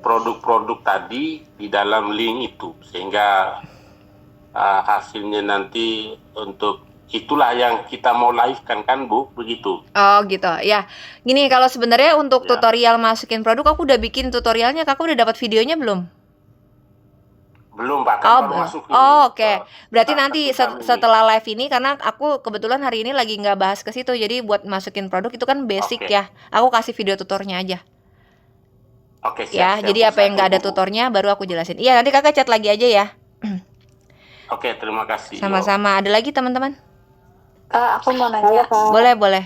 produk-produk tadi di dalam link itu, sehingga hasilnya nanti untuk itulah yang kita mau live-kan kan Bu, begitu. Oh gitu ya. Gini, kalau sebenarnya untuk Ya. tutorial masukin produk aku udah bikin tutorialnya. Kakak udah dapat videonya belum? Belum Pak, kan Oh, baru belum. masuk Oh, ini oke. Berarti nanti akun kami ini. setelah live ini, karena aku kebetulan hari ini lagi nggak bahas ke situ, jadi buat masukin produk itu kan basic Oke. ya. Aku kasih video tutornya aja. Oke, Ya, siap-siap jadi Bu, apa saya yang nggak ada tunggu Bu. tutornya baru aku jelasin. Iya, nanti kakak chat lagi aja ya. Oke, terima kasih. Yo. Sama-sama. Ada lagi teman-teman? Aku mau nanya. Boleh, boleh.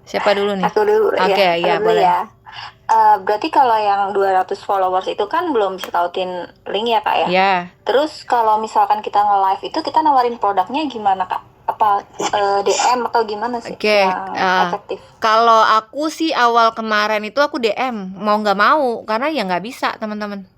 Siapa dulu nih? Aku dulu ya. Oke, Aku ya dulu boleh. ya. Berarti kalau yang 200 followers itu kan belum bisa tautin link ya Kak ya? Ya. Terus kalau misalkan kita nge-live itu kita nawarin produknya gimana Kak? Apa DM atau gimana sih Oke, yang efektif? kalau aku sih awal kemarin itu aku DM, mau nggak mau, karena ya nggak bisa teman-teman.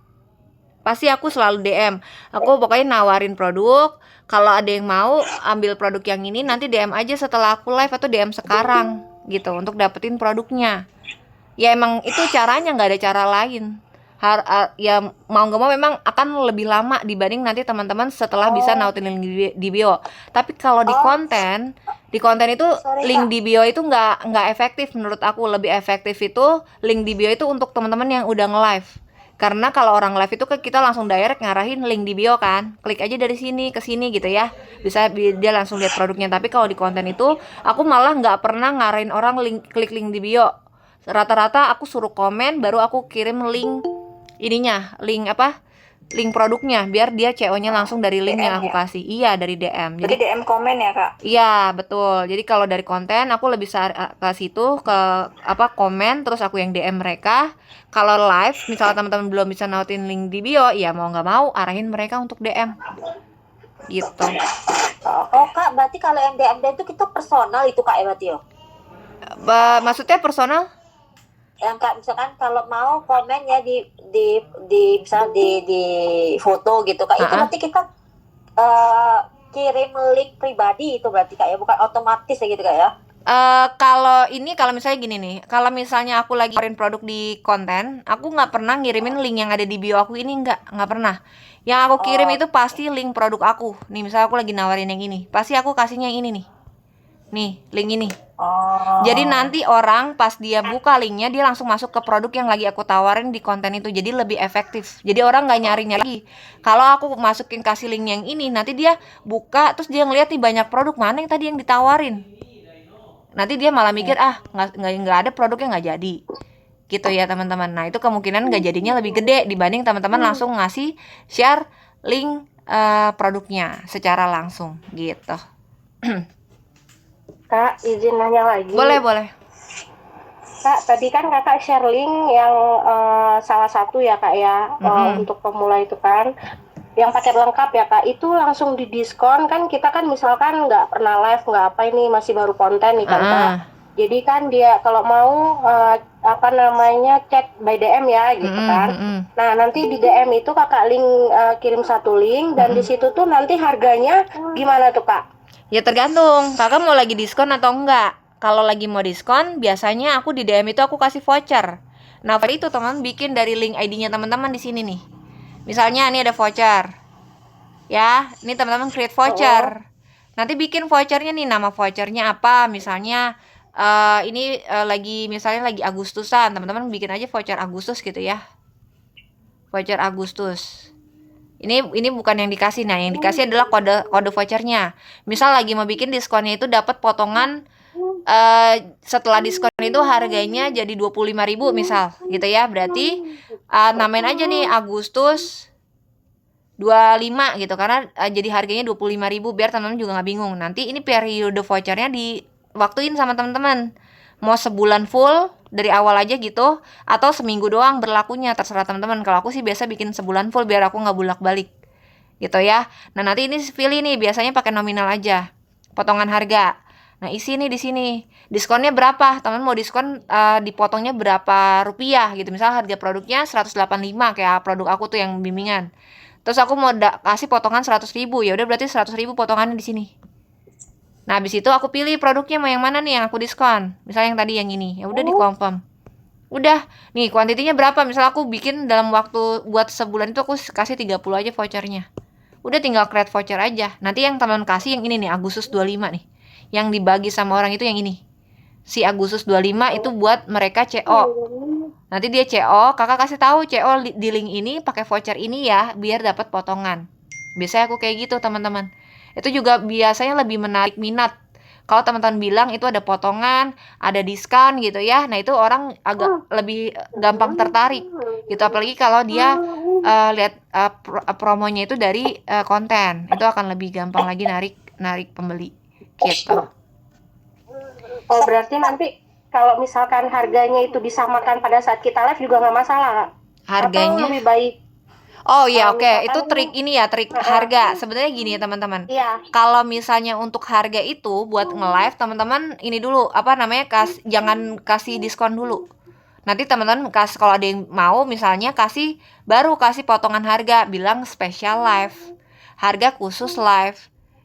Pasti aku selalu DM. Aku pokoknya nawarin produk. Kalau ada yang mau ambil produk yang ini, nanti DM aja setelah aku live atau DM sekarang gitu untuk dapetin produknya. Ya emang itu caranya, nggak ada cara lain. Ya mau nggak mau memang akan lebih lama dibanding nanti teman-teman setelah bisa nautin link di bio. Tapi kalau di konten itu link di bio itu nggak efektif menurut aku. Lebih efektif itu link di bio itu untuk teman-teman yang udah nge-live. Karena kalau orang live itu kita langsung direct ngarahin link di bio kan. Klik aja dari sini ke sini gitu ya. Bisa dia langsung lihat produknya. Tapi kalau di konten itu aku malah nggak pernah ngarahin orang klik link di bio. Rata-rata aku suruh komen baru aku kirim link ininya, link produknya biar dia CO-nya langsung dari link yang aku kasih. Iya, dari DM. Jadi DM komen ya Kak? Iya, betul. Jadi kalau dari konten aku lebih ke situ ke komen terus aku yang DM mereka. Kalau live misalnya teman-teman belum bisa nautin link di bio, ya mau nggak mau arahin mereka untuk DM. Gitu. Oh Kak, berarti kalau yang DM itu kita personal itu Kak ya berarti yo? Maksudnya personal? Yang Kak misalkan kalau mau komen ya di misalnya di foto gitu Kak, itu nanti kita kirim link pribadi itu berarti Kak ya, bukan otomatis ya gitu Kak ya? Kalau misalnya gini nih, kalau misalnya aku lagi ngirim produk di konten, aku nggak pernah ngirimin link yang ada di bio aku ini, nggak pernah. Yang aku kirim itu pasti link produk aku. Nih misalnya aku lagi nawarin yang ini, pasti aku kasihnya yang ini nih, link ini. Jadi nanti orang pas dia buka linknya dia langsung masuk ke produk yang lagi aku tawarin di konten itu, jadi lebih efektif. Jadi orang nggak nyari lagi. Kalau aku masukin kasih link yang ini, nanti dia buka terus dia ngeliat nih banyak produk, mana yang tadi yang ditawarin. Nanti dia malah mikir nggak ada produknya, nggak jadi gitu ya teman-teman. Nah itu kemungkinan nggak jadinya lebih gede dibanding teman-teman langsung ngasih share link produknya secara langsung gitu. Kak, izin nanya lagi. Boleh. Kak, tadi kan kakak share link yang salah satu ya Kak ya, untuk pemula itu kan yang paket lengkap ya Kak, itu langsung didiskon kan. Kita kan misalkan nggak pernah live, nggak apa ini, masih baru konten nih kan Kak. Jadi kan dia kalau mau chat by DM ya gitu kan. Nah nanti di DM itu kakak kirim satu link dan di situ tuh nanti harganya gimana tuh Kak? Ya tergantung kakak mau lagi diskon atau enggak. Kalau lagi mau diskon biasanya aku di DM itu aku kasih voucher. Nah voucher itu teman bikin dari link ID-nya teman-teman di sini nih. Misalnya ini ada voucher, ya, ini teman-teman create voucher. Nanti bikin vouchernya nih, nama vouchernya apa? Misalnya misalnya lagi Agustusan, teman-teman bikin aja voucher Agustus gitu ya. Voucher Agustus. Ini bukan yang dikasih, nah yang dikasih adalah kode vouchernya. Misal lagi mau bikin diskonnya itu dapat potongan setelah diskon itu harganya jadi 25.000 misal gitu ya. Berarti namain aja nih Agustus 25 gitu karena jadi harganya 25.000 biar teman-teman juga nggak bingung. Nanti ini periode vouchernya diwaktuin sama teman-teman. Mau sebulan full dari awal aja gitu atau seminggu doang berlakunya, terserah teman-teman. Kalau aku sih biasa bikin sebulan full biar aku nggak bolak-balik gitu ya. Nah nanti ini pilih nih, biasanya pakai nominal aja potongan harga. Nah isi nih di sini diskonnya berapa, teman mau diskon dipotongnya berapa rupiah gitu. Misalnya harga produknya 185 kayak produk aku tuh yang bimbingan. Terus aku mau kasih potongan 100.000, ya udah berarti 100.000 potongannya di sini. Nah habis itu aku pilih produknya mau yang mana nih yang aku diskon. Misalnya yang tadi yang ini, ya udah di confirm. Udah, nih kuantitinya berapa? Misal aku bikin dalam waktu buat sebulan itu aku kasih 30 aja vouchernya. Udah tinggal create voucher aja. Nanti yang teman kasih yang ini nih, Agustus 25 nih. Yang dibagi sama orang itu yang ini. Si Agustus 25 itu buat mereka CO. Nanti dia CO, kakak kasih tahu CO di link ini pakai voucher ini ya, biar dapat potongan. Biasanya aku kayak gitu, teman-teman. Itu juga biasanya lebih menarik minat. Kalau teman-teman bilang itu ada potongan, ada diskon gitu ya. Nah, itu orang agak lebih gampang tertarik gitu. Apalagi kalau dia lihat promonya itu dari konten. Itu akan lebih gampang lagi narik pembeli gitu. Oh, berarti nanti kalau misalkan harganya itu disamakan pada saat kita live juga nggak masalah, Kak? Harganya? Atau lebih baik? Oh iya, oke. misalkan- Itu trik ini ya, trik harga. Sebenarnya gini ya, teman-teman. Iya. Kalau misalnya untuk harga itu buat nge-live, teman-teman ini dulu, apa namanya, jangan kasih diskon dulu. Nanti teman-teman kalau ada yang mau misalnya baru kasih potongan harga, bilang special live. Harga khusus live.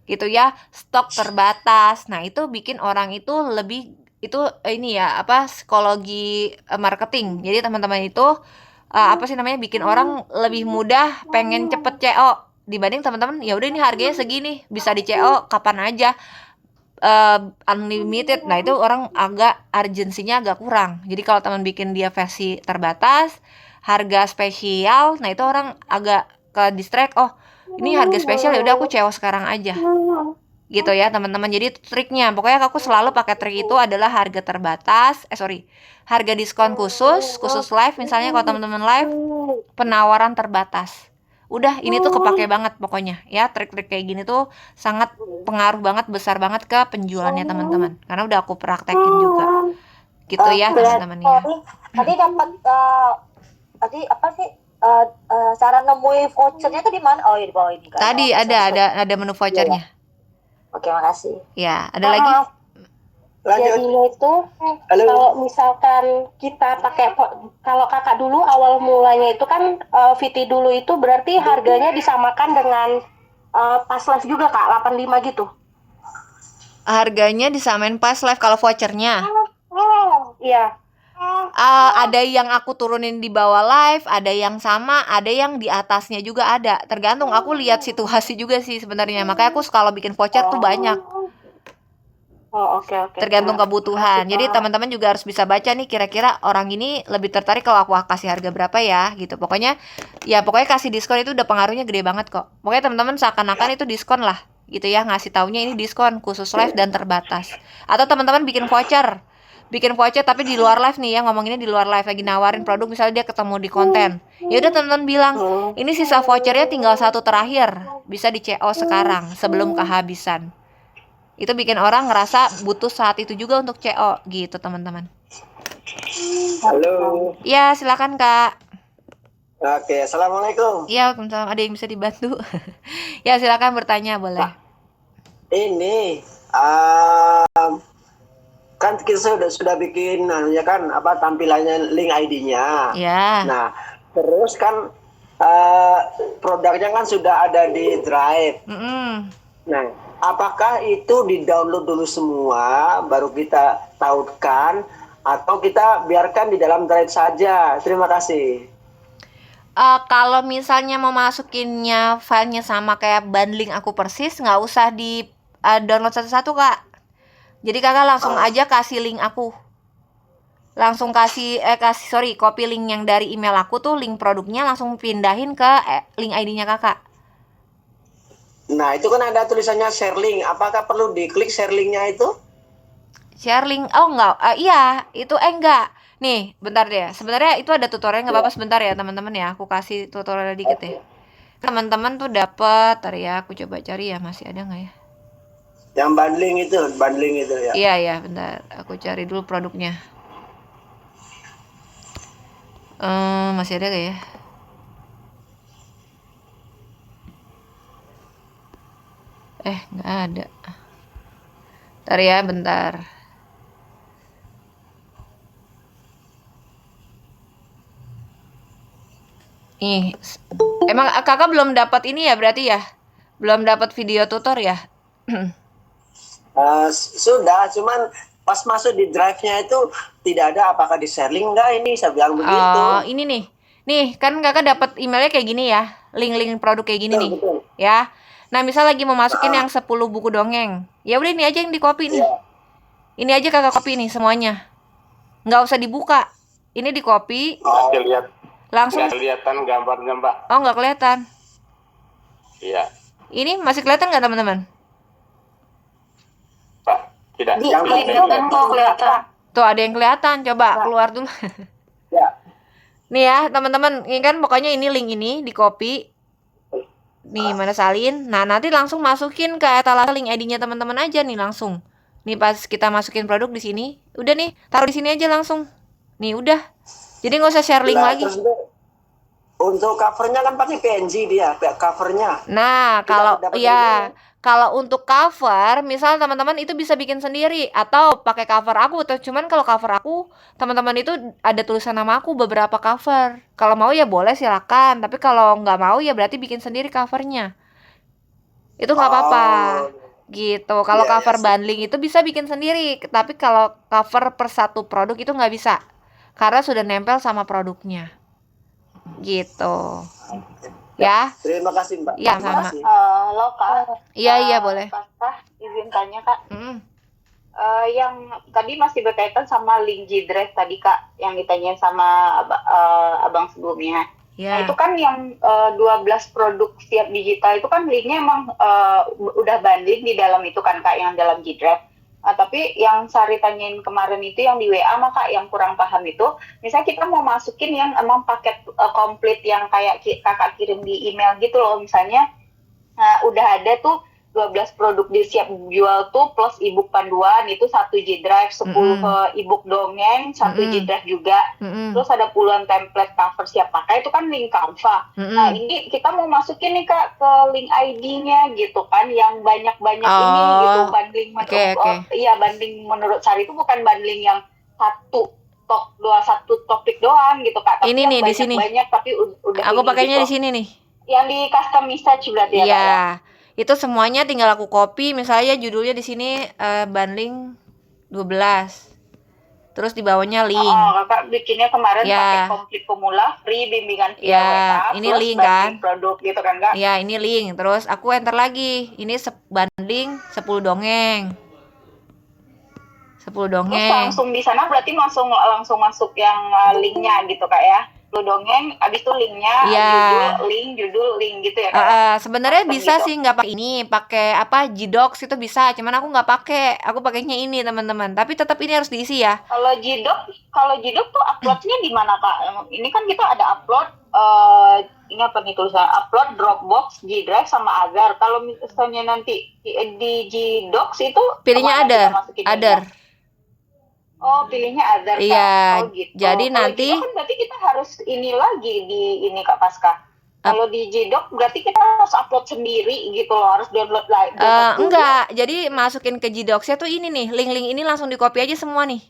Gitu ya, stok terbatas. Nah, itu bikin orang itu lebih itu ini ya, apa psikologi marketing. Jadi teman-teman itu apa sih namanya, bikin orang lebih mudah pengen cepet CO dibanding teman-teman ya udah ini harganya segini bisa di CO kapan aja, unlimited. Nah, itu orang agak urgensinya agak kurang. Jadi kalau teman bikin dia versi terbatas, harga spesial, nah itu orang agak ke distract. Oh, ini harga spesial ya udah aku CO sekarang aja. Gitu ya, teman-teman. Jadi itu triknya. Pokoknya aku selalu pakai trik itu adalah harga terbatas. Harga diskon khusus live misalnya kalau teman-teman live penawaran terbatas. Udah, ini tuh kepake banget pokoknya ya. Trik-trik kayak gini tuh sangat pengaruh banget, besar banget ke penjualannya teman-teman. Karena udah aku praktekin juga. Gitu ya, teman-teman ya. Tadi dapat tadi apa sih cara nemuin vouchernya tuh di mana? Oh, di bawah ini kan. Tadi ada menu vouchernya. Oke, makasih. Ya, ada lagi? Jadinya itu kalau misalkan kita pakai, kalau kakak dulu awal mulanya itu kan VT dulu itu berarti harganya disamakan dengan pas live juga, Kak, 85 gitu. Harganya disamain pas live kalau vouchernya. Iya. Ada yang aku turunin di bawah live, ada yang sama, ada yang di atasnya juga ada. Tergantung, aku lihat situasi juga sih sebenarnya. Makanya aku kalau bikin voucher tuh banyak. Oh, oke. Tergantung kebutuhan. Jadi teman-teman juga harus bisa baca nih, kira-kira orang ini lebih tertarik kalau aku kasih harga berapa ya gitu. Pokoknya kasih diskon itu udah pengaruhnya gede banget kok. Pokoknya teman-teman seakan-akan itu diskon lah gitu ya, ngasih taunya ini diskon khusus live dan terbatas. Atau teman-teman bikin voucher tapi di luar live nih ya, ngomonginnya di luar live, lagi nawarin produk misalnya dia ketemu di konten. Ya udah, teman-teman bilang, ini sisa vouchernya tinggal 1 terakhir, bisa di CO sekarang sebelum kehabisan. Itu bikin orang ngerasa butuh saat itu juga untuk CO gitu, teman-teman. Halo. Ya, silakan Kak. Oke, assalamualaikum. Iya, Waalaikumsalam. Ada yang bisa dibantu? Ya, silakan bertanya, boleh. Ini kan kita sudah bikin ya kan apa tampilannya, link ID-nya. Ya. Nah, terus kan produknya kan sudah ada di Drive. Nah, apakah itu di-download dulu semua baru kita tautkan atau kita biarkan di dalam Drive saja? Terima kasih. Kalau misalnya mau masukinnya filenya sama kayak bundling aku persis, nggak usah di download satu-satu, Kak. Jadi kakak langsung aja kasih link aku. Langsung copy link yang dari email aku tuh, link produknya langsung pindahin ke link ID-nya kakak. Nah, itu kan ada tulisannya share link. Apakah perlu diklik share linknya itu? Share link? Oh enggak, iya itu enggak. Nih, bentar deh. Sebenarnya itu ada tutorial, nggak apa-apa sebentar ya teman-teman ya. Aku kasih tutorial dikit ya. Teman-teman tuh dapat, ya aku coba cari ya, masih ada nggak ya? Yang bundling itu ya. Iya, bentar. Aku cari dulu produknya. Masih ada gak ya? Nggak ada. Bentar ya, bentar. Nih, emang kakak belum dapat ini ya berarti ya? Belum dapat video tutor ya? Sudah, cuman pas masuk di drive-nya itu tidak ada, apakah di share link enggak ini, saya bilang begitu. Oh, ini nih. Nih, kan kakak dapat emailnya kayak gini ya. Link-link produk kayak gini nih. Betul. Ya. Nah, misal lagi mau masukin yang 10 buku dongeng. Ya udah ini aja yang di copy nih. Ini aja kakak copy nih semuanya. Nggak usah dibuka. Ini di copy. Langsung. Nggak kelihatan gambarnya, Mbak. Oh, nggak kelihatan. Iya, Ini masih kelihatan nggak teman-teman? Pak. Tidak. Di kelihatan kok kelihatan. Tuh ada yang kelihatan. Coba keluar dulu. Ya. Nih ya teman-teman. Ini kan pokoknya ini link ini di copy. Nih mana salin. Nah nanti langsung masukin ke etalase link ID-nya teman-teman aja nih langsung. Nih pas kita masukin produk di sini, udah nih taruh di sini aja langsung. Nih udah. Jadi nggak usah share link Nah, lagi. terus untuk covernya kan pakai PNG dia, covernya. Nah Tidak kalau dapat ya kalau untuk cover, misal teman-teman itu bisa bikin sendiri atau pakai cover aku. Cuman kalau cover aku, teman-teman itu ada tulisan nama aku beberapa cover. Kalau mau ya boleh silakan. Tapi kalau nggak mau ya berarti bikin sendiri covernya. Itu nggak apa-apa. Gitu. Kalau Iya, cover iya sih. bundling itu bisa bikin sendiri. Tapi kalau cover per satu produk itu nggak bisa. Karena sudah nempel sama produknya. Gitu. Ya. Terima kasih Mbak. Iya, Terima sama. kasih. Halo Kak. Iya boleh. Kak, izin tanya Kak. Mm. Yang tadi masih berkaitan sama link G Drive tadi Kak, yang ditanyain sama abang sebelumnya. Nah Ya. itu kan yang 12 produk siap digital itu kan linknya emang udah bundling di dalam itu kan Kak, yang dalam G Drive. Tapi yang Sari tanyain kemarin itu yang di WA mah Kak, yang kurang paham itu, misalnya kita mau masukin yang emang paket komplit yang kayak kakak kirim di email gitu loh, misalnya udah ada tuh 12 produk di siap jual tuh plus ebook panduan itu 1 G Drive, 10 ebook dongeng, 1 G Drive juga. Terus ada puluhan template cover siap pakai itu kan link Canva. Nah, ini kita mau masukin nih Kak ke link ID-nya gitu kan, yang banyak-banyak ini gitu, bundling iya, bundling menurut Sari itu bukan bundling yang satu topik doang gitu Kak, tapi Ini yang nih, di sini. banyak tapi udah Aku ini pakainya gitu. di sini nih. Yang di custom message berarti ya Kak ya? Iya. Itu semuanya tinggal aku copy, misalnya judulnya di sini bundling 12. Terus di bawahnya link. Kakak bikinnya kemarin pakai komplit pemula, free bimbingan via WA, ini plus link bundling kan? produk gitu kan Kak? Iya, ini link. Terus aku enter lagi. Ini bundling 10 dongeng. 10 Terus dongeng. langsung di sana berarti langsung masuk yang linknya gitu Kak ya? Lu dongeng, abis itu linknya, judul link gitu ya Kak? Sebenarnya Custom bisa gitu. sih nggak pakai ini, pakai apa Gdocs itu bisa. Cuman aku nggak pakai. Aku pakainya ini teman-teman. Tapi tetap ini harus diisi ya. Kalau Gdoc tuh uploadnya di mana Kak? Ini kan kita ada upload, ini apa nih tulisannya? Upload Dropbox, G Drive sama Other. Kalau misalnya nanti di Gdocs itu Pilihnya kemana kita masukinnya? Other. Oh, pilihnya Other Kak. Iya, Oh gitu. jadi Kalau nanti Gdoc kan berarti kita harus ini lagi di ini Kak Pasca. Kalau di Gdoc berarti kita harus upload sendiri gitu loh, harus download dulu. Enggak, jadi masukin ke Gdocs-nya tuh ini nih, link-link ini langsung di copy aja semua nih.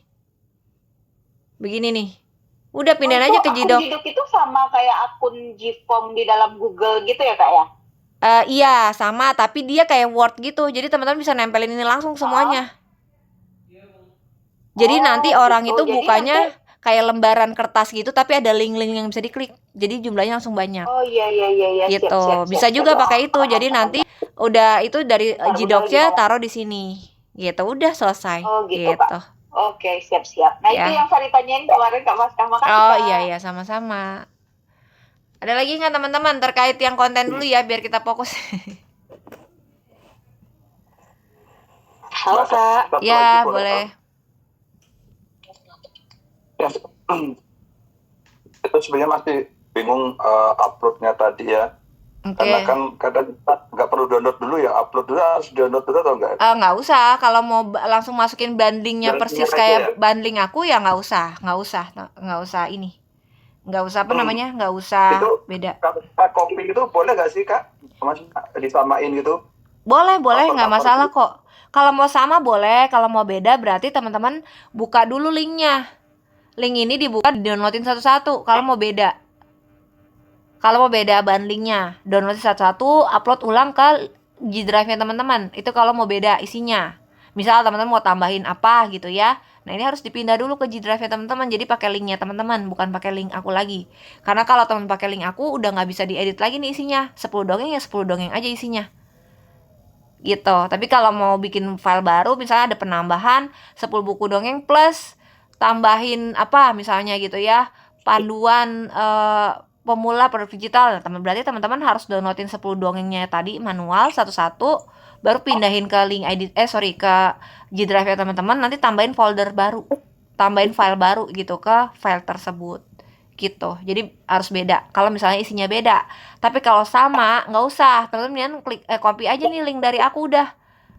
Begini nih. Udah pindahin aja ke Gdocs. Gdoc itu sama kayak akun Gform di dalam Google gitu ya Kak ya? Iya, sama, tapi dia kayak Word gitu. Jadi teman-teman bisa nempelin ini langsung semuanya. Jadi nanti orang itu Jadi bukanya kayak lembaran kertas gitu, tapi ada link-link yang bisa diklik. Jadi jumlahnya langsung banyak. Oh iya. Gitu. Siap. Bisa juga pakai itu. Jadi nanti udah itu dari Gdocs-nya taruh di sini. Gitu, udah selesai. Oh gitu Kak. Oke, siap. Nah itu yang Sari tanyain kemarin Kak Mas. Makasih Oh Kak. iya, sama-sama. Ada lagi nggak teman-teman terkait yang konten dulu ya, biar kita fokus. Halo Kak. Ya, boleh. Ya, itu sebenarnya masih bingung uploadnya tadi ya. Karena kan kadang nggak perlu download dulu ya, upload dulu harus download dulu atau enggak? Nggak usah, kalau mau langsung masukin bundlingnya persis kayak ya? bundling aku ya nggak usah ini. Nggak usah nggak usah Itu, beda. Kalau copy itu boleh nggak sih Kak? Maksudnya disamain gitu? Boleh, nggak masalah kok. Kalau mau sama boleh, kalau mau beda berarti teman-teman buka dulu linknya. Link ini dibuka, downloadin satu-satu kalau mau beda. Kalau mau beda bundlingnya, downloadin satu-satu, upload ulang ke G Drive-nya teman-teman. Itu kalau mau beda isinya. Misal teman-teman mau tambahin apa gitu ya. Nah, ini harus dipindah dulu ke G Drive-nya teman-teman. Jadi pakai linknya teman-teman, bukan pakai link aku lagi. Karena kalau teman pakai link aku udah nggak bisa diedit lagi nih isinya. 10 dongeng ya 10 dongeng aja isinya. Gitu. Tapi kalau mau bikin file baru, misalnya ada penambahan 10 buku dongeng plus tambahin apa misalnya gitu ya, panduan pemula produk digital. Berarti teman-teman harus downloadin 10 dongengnya tadi manual satu-satu, baru pindahin ke link ID ke G Drive ya teman-teman. Nanti tambahin folder baru, tambahin file baru gitu ke file tersebut gitu. Jadi harus beda kalau misalnya isinya beda. Tapi kalau sama nggak usah, teman-teman klik copy aja nih link dari aku udah,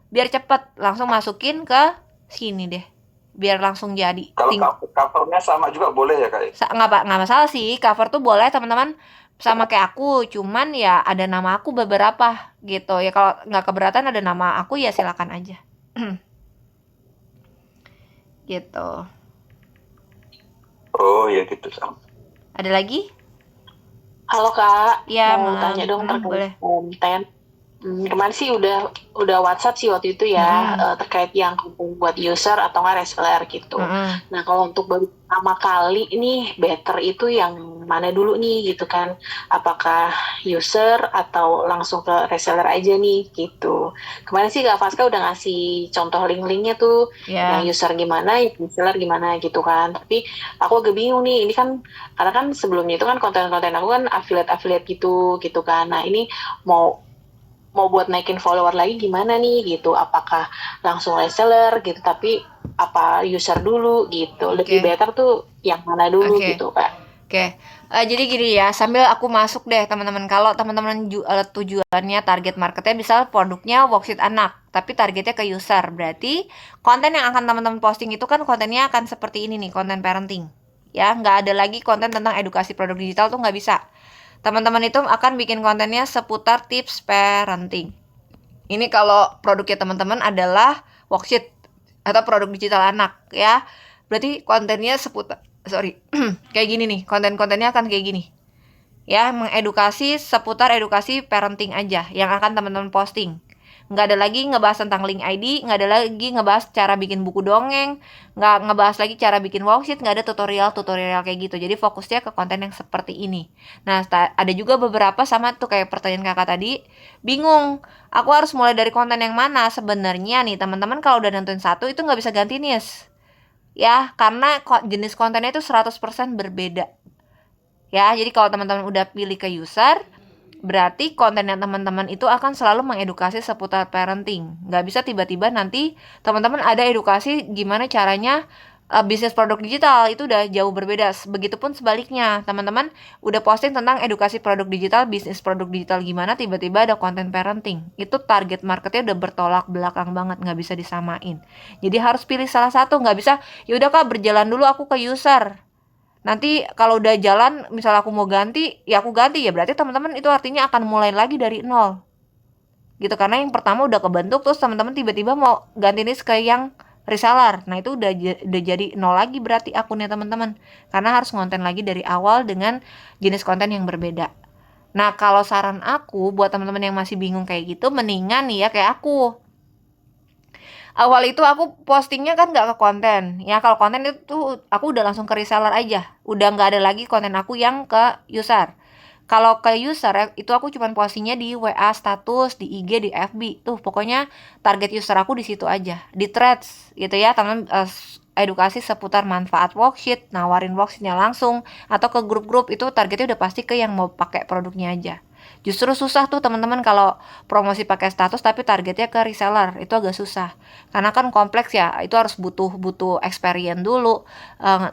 biar cepet langsung masukin ke sini deh, biar langsung jadi. Kalau covernya sama juga boleh ya Kak? Nggak masalah sih, cover tuh boleh teman-teman sama kayak aku, cuman ya ada nama aku beberapa gitu ya. Kalau nggak keberatan ada nama aku ya silakan aja. Gitu. Oh ya gitu sama. Ada lagi? Halo Kak, Ya, mau tanya dong boleh. terkait konten. Kemarin sih udah WhatsApp sih waktu itu ya, terkait yang buat user atau nggak reseller gitu. Nah kalau untuk baru pertama kali ini better itu yang mana dulu nih gitu kan? Apakah user atau langsung ke reseller aja nih gitu? Kemarin sih Kak Faska udah ngasih contoh link-linknya tuh, yang user gimana, yang reseller gimana gitu kan. Tapi aku agak bingung nih, ini kan karena kan sebelumnya itu kan konten-konten aku kan affiliate gitu kan. Nah ini mau buat naikin follower lagi gimana nih gitu, apakah langsung reseller gitu tapi apa user dulu gitu, lebih better tuh yang mana dulu gitu Kak. Jadi gini ya, sambil aku masuk deh teman-teman. Kalau teman-teman tujuannya target marketnya misal produknya worksheet anak tapi targetnya ke user, berarti konten yang akan teman-teman posting itu kan kontennya akan seperti ini nih, konten parenting ya. Nggak ada lagi konten tentang edukasi produk digital tuh nggak bisa. Teman-teman itu akan bikin kontennya seputar tips parenting. Ini kalau produknya teman-teman adalah worksheet atau produk digital anak ya. Berarti kontennya seputar kayak gini nih, konten-kontennya akan kayak gini. Ya, mengedukasi seputar edukasi parenting aja yang akan teman-teman posting. Nggak ada lagi ngebahas tentang link ID, nggak ada lagi ngebahas cara bikin buku dongeng, nggak ngebahas lagi cara bikin worksheet, nggak ada tutorial kayak gitu. Jadi fokusnya ke konten yang seperti ini. Nah, ada juga beberapa sama tuh kayak pertanyaan kakak tadi, bingung, aku harus mulai dari konten yang mana? Sebenarnya nih teman-teman kalau udah nentuin satu itu nggak bisa ganti niche. Ya, karena jenis kontennya itu 100% berbeda. Ya, jadi kalau teman-teman udah pilih ke user, berarti kontennya teman-teman itu akan selalu mengedukasi seputar parenting. Nggak bisa tiba-tiba nanti teman-teman ada edukasi gimana caranya bisnis produk digital, itu udah jauh berbeda. Begitupun sebaliknya, teman-teman udah posting tentang edukasi produk digital, bisnis produk digital gimana, tiba-tiba ada konten parenting. Itu target marketnya udah bertolak belakang banget, nggak bisa disamain. Jadi harus pilih salah satu, nggak bisa, yaudah Kak berjalan dulu aku ke user. Nanti kalau udah jalan, misal aku mau ganti, ya aku ganti ya. Berarti teman-teman itu artinya akan mulai lagi dari nol. Gitu, karena yang pertama udah kebentuk, terus teman-teman tiba-tiba mau ganti niche ke yang reseller. Nah, itu udah jadi nol lagi berarti akunnya teman-teman. Karena harus ngonten lagi dari awal dengan jenis konten yang berbeda. Nah, kalau saran aku buat teman-teman yang masih bingung kayak gitu, mendingan nih ya kayak aku. Awal itu aku postingnya kan nggak ke konten ya. Kalau konten itu aku udah langsung ke reseller aja, udah nggak ada lagi konten aku yang ke user. Kalau ke user itu aku cuman postingnya di WA status, di IG, di FB tuh, pokoknya target user aku di situ aja, di threads gitu ya teman. Edukasi seputar manfaat worksheet, nawarin worksheetnya langsung, atau ke grup-grup itu targetnya udah pasti ke yang mau pakai produknya aja. Justru susah tuh teman-teman kalau promosi pakai status tapi targetnya ke reseller, itu agak susah karena kan kompleks ya, itu harus butuh experience dulu,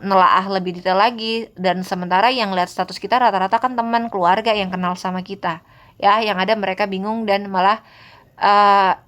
nelaah lebih detail lagi. Dan sementara yang lihat status kita rata-rata kan teman keluarga yang kenal sama kita ya, yang ada mereka bingung dan malah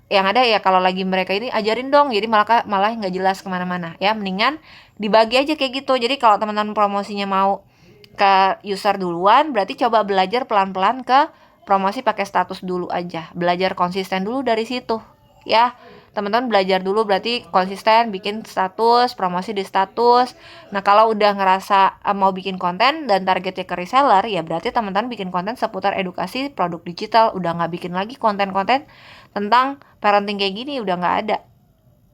yang ada ya kalau lagi mereka ini ajarin dong, jadi malah nggak jelas kemana-mana ya. Mendingan dibagi aja kayak gitu. Jadi kalau teman-teman promosinya mau ke user duluan, berarti coba belajar pelan-pelan ke promosi pakai status dulu aja, belajar konsisten dulu dari situ ya. Teman-teman belajar dulu, berarti konsisten bikin status, promosi di status. Nah, kalau udah ngerasa mau bikin konten dan targetnya ke reseller, ya berarti teman-teman bikin konten seputar edukasi produk digital. Udah nggak bikin lagi konten-konten tentang parenting kayak gini, udah nggak ada.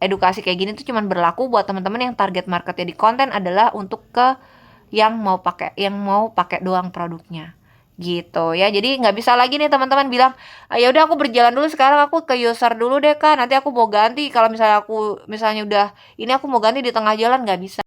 edukasi kayak gini tuh cuman berlaku buat teman-teman yang target marketnya di konten adalah untuk ke yang mau pakai doang produknya gitu ya. Jadi nggak bisa lagi nih teman-teman bilang, ya udah aku berjalan dulu, sekarang aku ke user dulu deh Kak, nanti aku mau ganti kalau misalnya udah ini aku mau ganti di tengah jalan, nggak bisa.